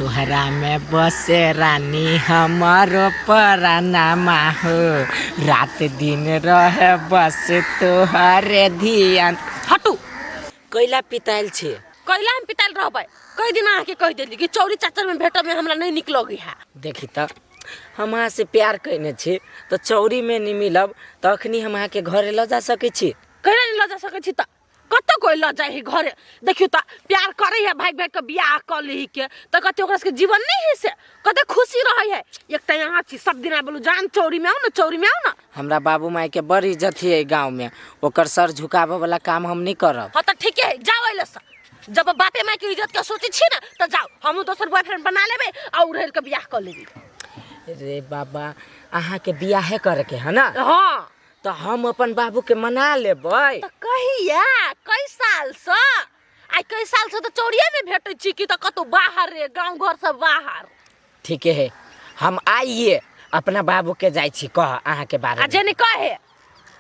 तुहरा में बसे रानी हमारो परानामा हो, रात दिन रहे बस तोहरे ध्यान। हटू कैला पिताल छे कैला हम पिताल रहबै कई दिन आके कह देली कि चौरी चाचर में भेटब में हमरा नहीं निकलोगी है। देखी त हम अहाँ से प्यार कैने छी तो चौरी में नहीं मिलब तो अखनी हम अहाँ के घरे ल जा सके छी। कैला नहीं ल जा सके छी त कत कोई ल जाए ही घरे। देखियो त प्यार करे है भाई भाई के बियाह कर ली के त कते ओकरा के जीवन नहीं है से कते खुशी रहे है। एक त यहाँ छी सब दिन बोलू जान चौरी में आओ ना चौरी में आओ ना। हमरा बाबू माई के बड़ इज्जत है गांव में, ओकर सर झुकावे वाला काम हम नहीं करब। हां त ठीक है जाओ एले सा। जब बापे माई के इज्जत के सोचे छी ना त जाओ हम दोसर बॉयफ्रेंड बना लेबे और रहल के बियाह कर लेबे। रे बाबा अहाँ के बियाह करे के है ना? हां तो हम अपन बाबू के मना लेबै। त कहिया कई साल से आई कई साल से तो चौरिया में भेटै छी कि त कतो बाहर रे गांव घर से बाहर। ठीक है हम आइए अपना बाबू के जाय छी कह अहाँ के बारे में। जेने कहे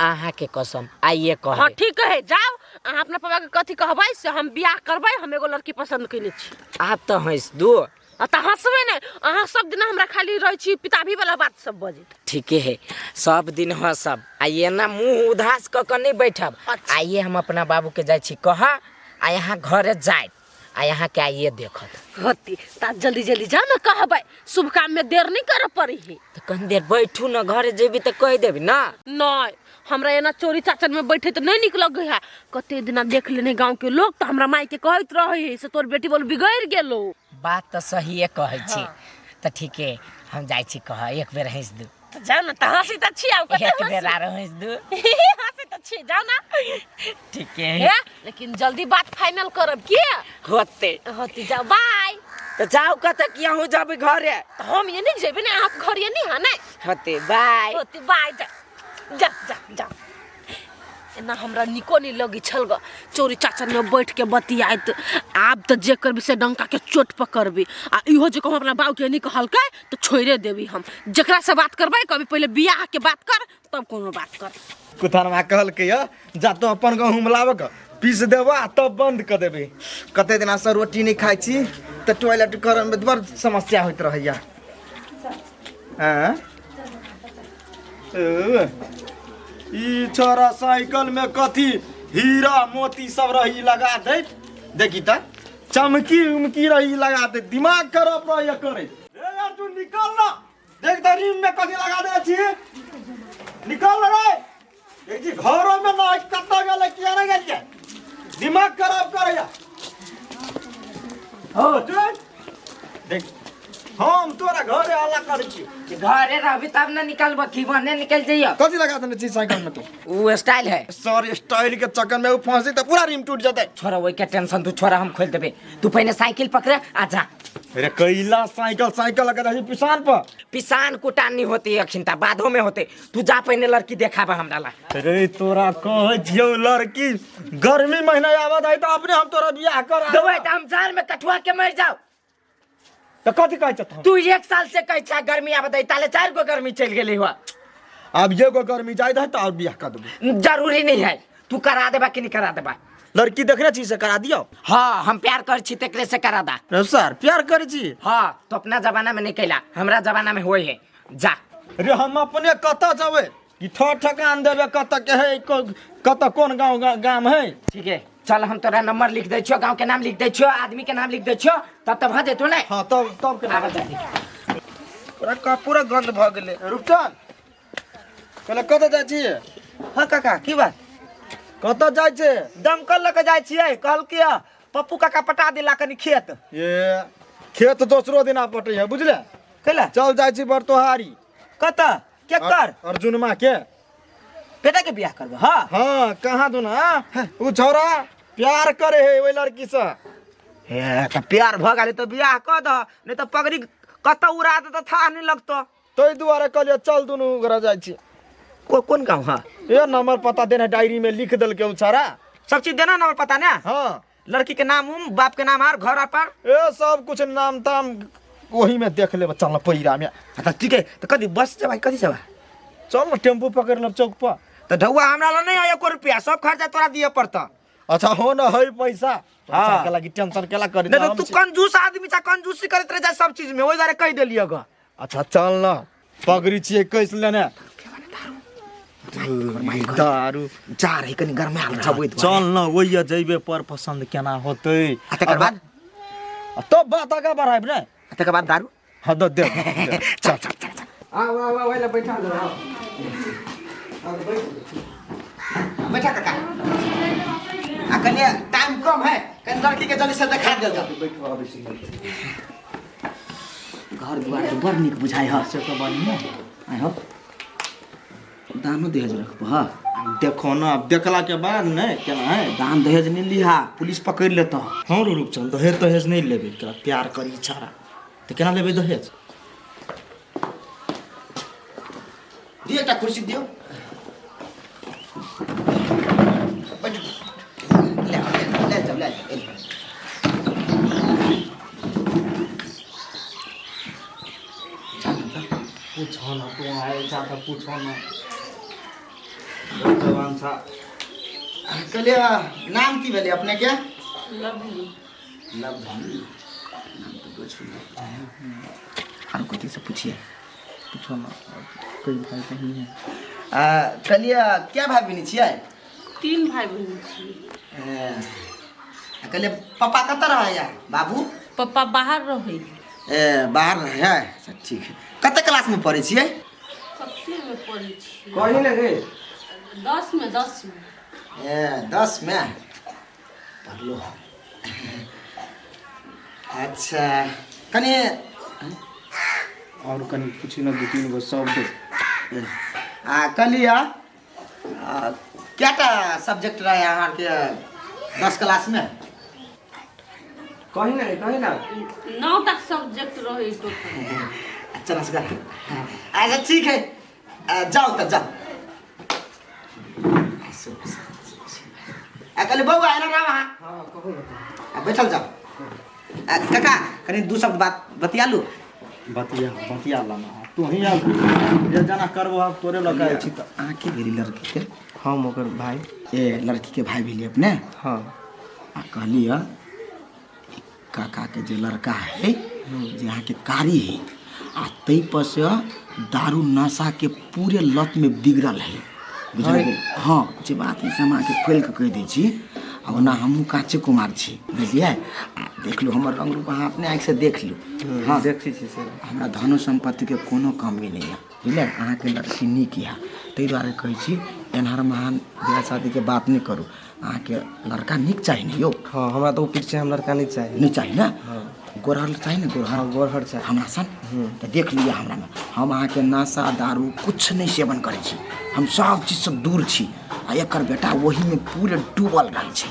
अहाँ के कसम आइए कह। हां ठीक है जाओ अहाँ अपना पापा के कथि कहबै से हम बियाह करबै। हम एगो लड़की पसंद कइले छी। आप तो हंस दो त हंसबे ने अहाँ सब दिन हमरा खाली रहै छी पिताभी वाला बात सब बजे। ठीक है सब दिन हंसब आइए ना मुंह उदास क के नहीं बैठब। अच्छा। आइए हम अपना बाबू के जाय छी कह आ यहाँ घरे जाए आ यहाँ के आइए देखत होती त जल्दी जल्दी जा ना कहबै शुभ काम में देर नहीं कर पड़ी है। तो कन देर बैठू ना घरे जेबी तो कह देबी ना। नहीं हमरा एना चोरी चाचर में बैठे तो नहीं निक लगे है। कते दिन देख लेने गांव के लोग तो हमरा माई के कहत रहे है से तोर बेटी बोल बिगड़ गेलो। बात तो सही है कहै छी। तो ठीक है हम जाय छी कह एक बेर हंस दू। तो जाओ ना त हंसी त छी आउ कते एक बेर आरो हंस दू। हंसी त छी जाओ ना। ठीक है लेकिन जल्दी बात फाइनल करब के होते होती जाओ बाय। तो जाओ कत किया हो जाबे घरे तो हम ये नहीं जेबे ना आप घर ये नहीं है ना। होते बाय होती बाय जा जा जा जा। ना हमरा निको नहीं लगी छल ग चोरी चाचर में बैठ के बतियात। आप तो जे करबी से डंका के चोट पकड़बी आ इहो जे कहूं अपना बाबू के नहीं कहलकै तो छोड़े देबी। हम जकरा से बात करबै कभी पहले बियाह के बात कर तब कोनो बात कर। कुथनमा कहलकै जा तो अपन गहूँ मिलाबे के पीस देबा तब बंद कर देबे। कते दिना से रोटी नहीं खाई छी तो टॉयलेट करे में बड़ समस्या होइत रहैया। हां ई छोरा साइकिल में कथी हीरा मोती सब रही लगा दे। देखी त चमकी उमकी रही लगा दे दिमाग खराब रह करे। ए यार तू निकल ना देख दरीम में कथी लगा दे छी निकल रे। देख जी घरों में ना कत्ता गले किया ना गेलिए दिमाग खराब करैया। हो देख हम तोरा घरे आला कर छी घरे रहबी तब ना निकलबो की बने निकल जइयो। कथी लगा देने छी साइकिल में तू? वो स्टाइल है सर स्टाइल के चक्कर में वो फंसी तो पूरा रिम टूट जाता है। छोरा वही के टेंशन तू छोरा हम खोल देबे। तू पहले साइकिल पकड़े आ जा। अरे कैला साइकिल लगा रही पिसान पर पिसान कुटानी होती है अखिनता बाधो में होते। तू जा पहले लड़की देखाबा हमरा ला। अरे तोरा कह जियो लड़की गर्मी महीना आवत है तो अपने हम तोरा बियाह कर देबै त हम जान में कठुआ के मर जाओ। तो कथी कहै छ तू एक साल से कहै छ गर्मी आवत है ताले 4 गो गर्मी चल गेली हुआ। अब ये गो गर्मी जाय है तो और बियाह कर देबो। जरूरी नहीं है तू करा देबा कि नहीं करा देबा। लड़की देखने छी से करा दियो। हाँ हम प्यार कर छी तेकरे से करा दा। सर प्यार करे छी। हाँ तो अपना जमाना में नहीं कैला हमरा जमाना में होई है जा। अरे हम अपने कत जावे कि ठकान देबे कत के है कत कौन गांव है। ठीक है चल हम तोरा नंबर लिख दै छियो गांव के नाम लिख दै छियो आदमी के नाम लिख दै छियो तब तब भ जेतौ नै। हां तब के आबा जल्दी पूरा गंद भ गेले। रुपचान कहले कत जाय छी? हाँ काका की बात? कत जाय छे? दमकल लेके जाय छियै कहल के पप्पू काका पटा दिला कनी खेत। ये खेत दोसरो दिन पटे है बुझले। कैला चल जाय छी बरतोहारी कत के कर अर्जुनमा के बेटा के बियाह करबो। हां हाँ कहाँ दू ना उ छोरा प्यार करे है ओई लड़की से। हे त प्यार भ गेले त बियाह क द नहीं त पगड़ी कत उड़ा दे त था नहीं लगतो। तोय दुआरे कहलिए चल दुनु घर जाय छी। कौन गाँव? हाँ ये नंबर पता देना डायरी में लिख दल के उछारा सब चीज देना नंबर पता ना। हाँ लड़की के नाम बाप के नाम और घर पर ए सब कुछ नाम ताम वही में देख ले चल पैरा में। ठीक है तो कदी बस से भाई कदी से चल ना टेम्पू पकड़ लब चौक पर। तो ढौआ हमरा ला नहीं है 1 रुपया सब खर्चा तोरा दिए पड़ता। अच्छा हो न है पैसा पैसा हाँ। के लागि टेंशन केला करी नहीं तो तू कंजूस आदमी छा, कंजूसी करत रह जा सब चीज में, ओइ बारे कह देलिए ग। अच्छा चल न पगड़ी छिए कैसे लेने दारू जा रही कनी घर में हाल छबोइत चल न ओइया जइबे पर पसंद केना होतै तकर बाद तो बात आगे बढ़ाइब ने तकर बाद दारू। हाँ दे चल चल चल चल आ वाला बैठा दो बैठा काका। आ कनी टाइम कम है, कनी लड़की के जल्दी से दिखा दे जा। घर दुआर तो बड़ निक बुझाइ ह से तो बढ़िया आइ हो दानो दहेज रखब ह। देखो न अब देखला के बाद ने केना है दान दहेज नहीं लिहा, पुलिस पकड़ लेता। हाँ रुक चल दहेज नहीं लेबे केला प्यार करी छाड़ा तो केना लेबे दहेज दियो एकटा कुर्सी दियो। बैठ ले जाओ ले जाओ। पूछो न तू आए छा तो पूछो न जवान छा कहलिए नाम की भेले अपने के? लवली। लवली नाम तो कुछ नहीं। और कोई से पूछिए। पूछो न कोई भाई बहन है कहलिए क्या भाई बहन छियै? 3 भाई बहन छी। कहलिए पापा कतऽ रहै या? बाबू पापा बाहर रहे। बाहर रहै है। अच्छा ठीक है। कते क्लास में पढ़ै छियै? कते में पढ़े छी? कहीं ना गए 10 में 10 में। 10 में पढ़लो। अच्छा कनी और कनी पूछी न 2-3 गो शब्द कहलिए क्या सब्जेक्ट रहे यहाँ के 10 क्लास में? कहीं ना 9टा सब्जेक्ट रहे टोटल। अच्छा नमस्कार। अच्छा ठीक है जाओ तो जाओ। कहलिए बउआ है ना वहाँ? हाँ कहो ना बैठल जाओ। काका कनी 2 शब्द बात बतिया लू। बतिया लाना तू ही आ जे जना करबो अब तोरे लगा छी त आके भेली लड़की के? हम ओकर भाई। लड़की के भाई भेली अपने? हाँ कहली काका के जो लड़का है जो यहाँ के कारी है आ तई पर से दारू नशा के पूरे लत में बिगड़ल है बुझल? हाँ जे बात है समा के खोल के कह दै छी। अब ना हमहूँ काचे कुमार छी बुझलिए। देख लो हमर रंग रूप अहाँ अपने आँखि से देख लो। हाँ देखी छी सर हमरा धनो संपत्ति के कोनो कमी नहीं है बुझलिए। अहाँ के लड़की नीक है ताहि दुआरे कहै छी एनहर महान बियाह शादी के बात नहीं करू। अहाँ के लड़का नीक चाहिए नहीं यो? हाँ हमरा तो पीछे हम लड़का नहीं चाहिए। नहीं चाहिए ना? हाँ गोरहर चाहिए ना? गोरहर हाँ गोरहर चाहिए हमरा सन तो देख लिया हमरा में हम अहाँ के नशा दारू कुछ नहीं सेवन करै छी। हम सब चीज से दूर छी आ एकर बेटा वही में पूरे डूबल रहै छै।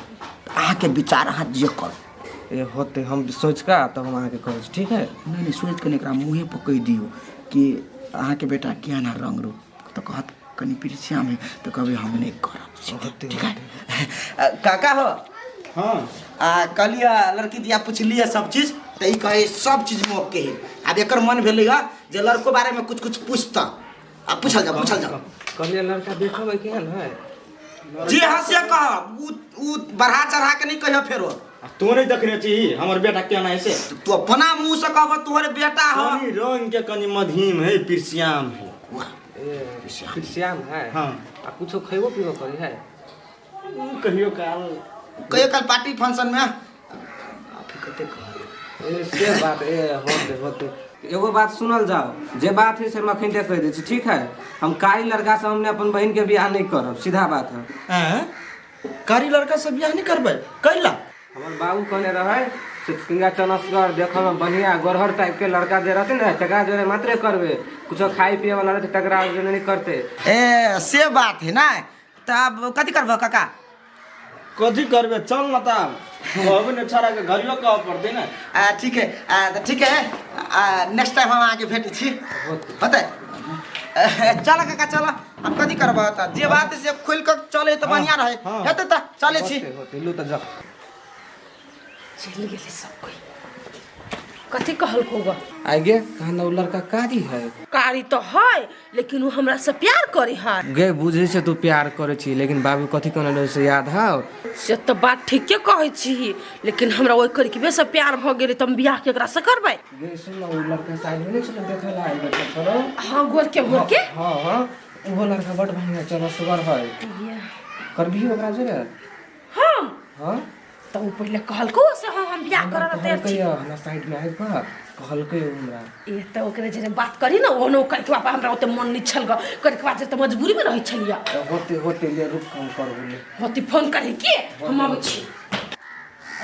अहाँ के विचार अहाँ जे करू। ये होते हम सोच का तब हम आके कहे छी ठीक है। नहीं सोच के एकरा मुँहे पर कह दियो कि अहाँ के बेटा क्या ना रंग रूप तो कहत कनी पीछा में तो कभी हम नहीं करब ठीक है। काका हो हां कहलिए लड़की दिया पूछलिए सब चीज तो ई कहे सब चीज में ओके है। अब एकर मन भेलै जे लड़को बारे में कुछ पूछता। अब पूछल जाओ कहलिए लड़का देखो केहन है? जी हाँ से कह उ बढ़ा चढ़ा के नहीं कहियो फेरो। तू नहीं देखने छी हमर बेटा केना है से तू अपना मुंह से कहब तोहरे बेटा हो। कनी रंग के कनी मध्यम है पिरसियाम है फिर श्याम है। हाँ आ कुछो खैबो पीबो करी है? कहियो काल कल पार्टी फंक्शन में आप कते कह से बात होते एगो बात सुनल जाओ जे बात है से हम अखन कह दै छी ठीक है। हम कारी लड़का से हमने अपन बहन के बियाह नहीं करब सीधा बात है। हैं कारी लड़का से बियाह नहीं करबै कैला? हमर बाबू कहने रहे सिंगा चनसगर देखो में बढ़िया गोरहर टाइप के लड़का जे रहते ना तकरा जोरे मात्रे करबे कुछो खाई पिए वाला रहते तकरा जोरे नहीं करते। से बात है ना? तब कथी करबो काका? कथी करबे चल न त कहबे ने छाड़ा के घरियो कह पड़ते ना। ठीक है ठीक है नेक्स्ट टाइम हम आके भेटी छी होते। चल काका चल अब कथी करबो त जे बात से खोल के चले तो बढ़िया रहे हेते त चले छी। होते लू त जा चल गेले सब कोई। कथी कहल होगा आगे कहना उ लड़का कारी है कारी तो है लेकिन वो हमरा से प्यार करे है गे बुझे से तू प्यार करे छी लेकिन बाबू कथी कहने से याद है से तो बात ठीके कहै छी लेकिन हमरा ओइ करके से प्यार भ गेलै त हम बियाह केकरा से करबै गे सुन उ लड़का साइड में नहीं चलो देखला आई बच्चा चलो हां गोर के हां वो लड़का बड़ बढ़िया चलो सुगर है करबी ओकरा जरे हम हां तो वो पहले कहलको से हम बियाह करब त कहियो हमरा साइड में आइ का कहलकै हमरा ए त ओकरे जे बात करी ना ओनो करके बाप हमरा ओते मन नि छल ग करके बात त मजबूरी में रहै छलिया होते ले रुक काम कर बोले होती फोन करे के हम आबै छी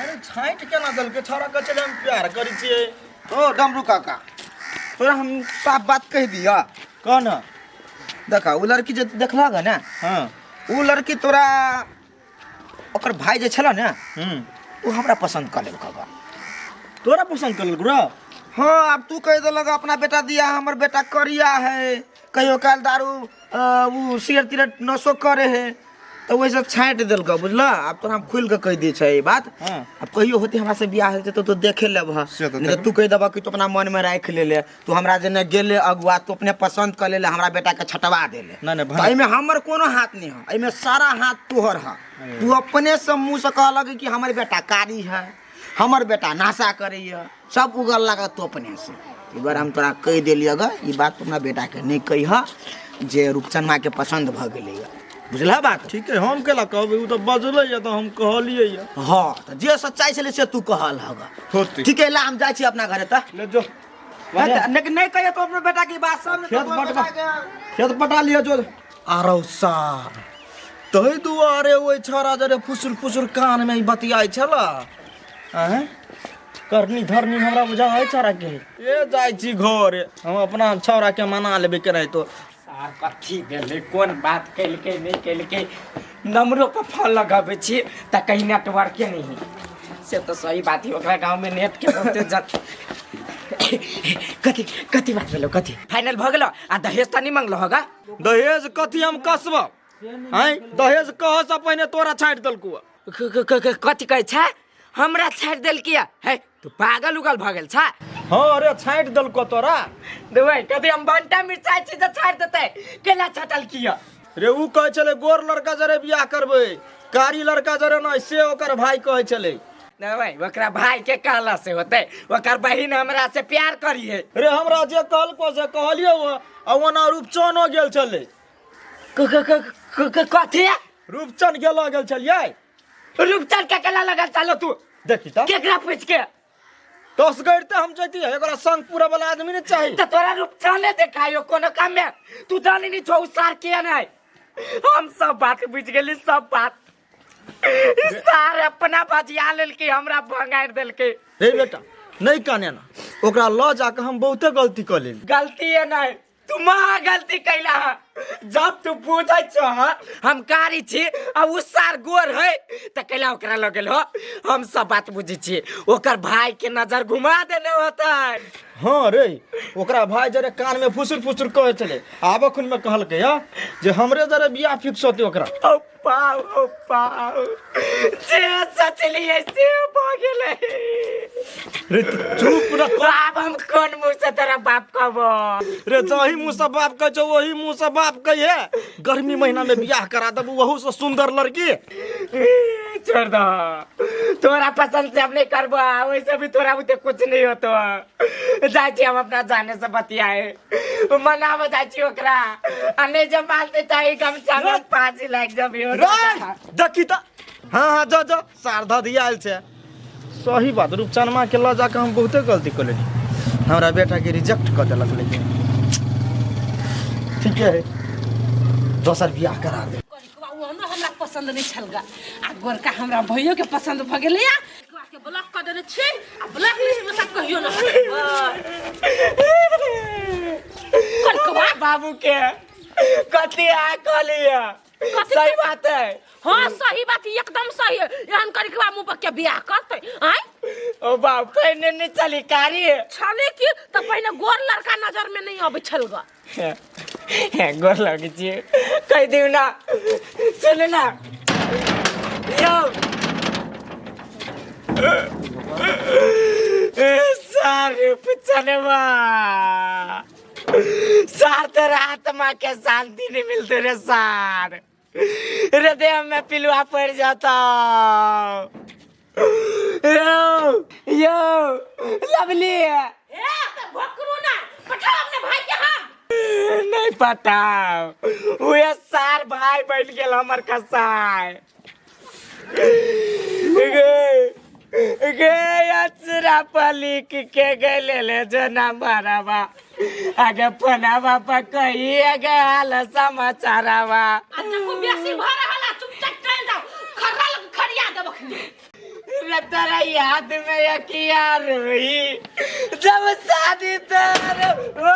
अरे छाइट केना दल के छोरा के चले हम प्यार करी छिए ओ डमरू काका तोरा हम साफ बात कह दिया कौन देखा उ लड़की जे देखला ग ना हां उ लड़की तोरा ओकर भाई जे छला ना उ हमरा पसंद कर लेलक बा तोरा पसंद कर लेलक रे हां अब तू कह दे लगा अपना बेटा दिया हमर बेटा करिया है कहियो काल दारू उ सिगरेट तिरट नशो करे है तो वैसे छाँट दिलक बुझला अब तो हम खुल के कह दी छै ई बात अब कहियो होती हमरा से बियाह हेते तो देखे लेब नहीं तो तू कह देबा कि तू अपना मन में राख ले ले तू हमरा जे ने गेले अगुआ तू अपने पसंद कर ले हमरा बेटा के छटवा दे ले नहीं में हमर कोनो हाथ नहीं है में सारा हाथ तोहर है तू अपने से मुंह से कह लगे कि हमर बेटा कारी है हमर बेटा नशा करैया सब उगल लगा तू अपने से एक बार हम तोरा कह देलिए ग ई बात अपना बेटा के नहीं कहिह जे रूपचंद के पसंद भ गेलै बुझला बात ठीक है हम केला कहबे उ तो बजलै या तो हम कहलिए या हां तो जे सच्चाई छले से तू कहल हगा ठीक है ला हम जाय छी अपना घरे त ले जो नहीं कहिए तो अपने बेटा की बात सामने खेत पटा लियो जो आरो सार तोय दुआरे ओइ छोरा जरे फुसुर कान में बतियाई छला हैं करनी धरनी हमरा बुझा है छोरा के ए जाय छी घर हम अपना छोरा के मना लेबे के नहीं तो कथी भेलै कोन बात कैलकै नहीं कैलकै नंबरों पर फोन लगाबै छी त कहीं नेटवर्क के नहीं से तो सही बात है ओकरा गांव में नेट के बहुते कथी बात भेलो कथी फाइनल भ गेलो आ दहेज त नहीं मांगलो होगा दहेज कथी हम कसब हैं दहेज कह से पहले तोरा छाट दलकू कथी कहै छै हमरा छाट देल किया है तू पागल उगल भ गेल छ हां अरे छाट दलको तोरा देबै कथी हम बनटा मिर्चाई छी त छाट देतै केला छाटल किया रे उ कहै छले गोर लड़का जरे बियाह करबै कारी लड़का जरे नै से ओकर भाई कहै छले देबै ओकरा भाई के कहला से होतै ओकर बहिन हमरा से प्यार करिए रे हमरा जे कहलको से कहलियो आ ओना रूपचनो गेल छले कथी रूपचन गेल छलिए रूपचन के केला लगा चलो तू देखी त केकरा पूछ के दस गड़ते हम जैती एकरा संग पूरा वाला आदमी ने चाहिए त तोरा रूपचने देखायो कोनो काम में तू जानी नहीं छौ सार के नहीं हम सब बात बुझ गेली सब बात सार अपना बजिया लेल के हमरा भंगार देल के हे बेटा नहीं काने ना ओकरा ल जाके हम बहुते गलती कर लेली गलती है नहीं तू महा गलती कैला है जब तू पूछै छ हम कारी छी आ उ सार गोर है त कैला ओकरा ल गेल हो हम सब बात बुझी छी ओकर भाई के नजर घुमा देने होता है हां रे ओकरा भाई जरे कान में फुसुर कहै छले आब खुन में कहलकै या जे हमरे जरे बियाह फिक्स होते ओकरा ओ पाओ जे सचलिए से भ गेलै रे चुप न अब हम कौन मुंह से तेरा बाप कहबो रे जही मुंह से बाप कह जो वही मुंह से बाप कहिए गर्मी महीना में बियाह करा दबू वहू से सुंदर लड़की छोड़ दो तोरा पसंद से हम नहीं करबो वैसे भी तोरा बुते कुछ नहीं होतो जाय छी हम अपना जाने से बतियाए मनाव जाय छी ओकरा अने जब मालते ताई गमछा में फांसी लाग जब देखी त हां जा शारदा दियाल छे सही बात रूपचनमा के ल जाके हम बहुते गलती कर लेली हमरा बेटा के रिजेक्ट कर देलक लेकिन ठीक है दोसर बियाह करा दे हमरा पसंद नहीं छलगा आ गोरका हमरा भइयो के पसंद भ गेलै या के ब्लॉक कर देने छी आ ब्लॉक लिस्ट में सब कहियो ना कलकवा बाबू के कथी आ कहलिया सही बात है हां सही बात एकदम सही है एहन करके मुंह पर के बियाह करते हैं ओ बाप पहने नहीं चली कारी छले की त पहले गोर लड़का नजर में नहीं आबै छलगा है गोर लगे छी कह दिउ ना सुन ना यो सारे पिछनवा सार तेरा आत्मा के शांति नहीं मिलती रे सार हृदय में पिलुआ पड़ जाता यो लवली नहीं पता वो सार भाई बैठ गेल हमर कसाय गे अचरा पलिक के गले ले जना मारावा आगे पनावा पकई आगे हाल समाचारवा रे तेरा याद में यकिया रोई जब शादी तर ओ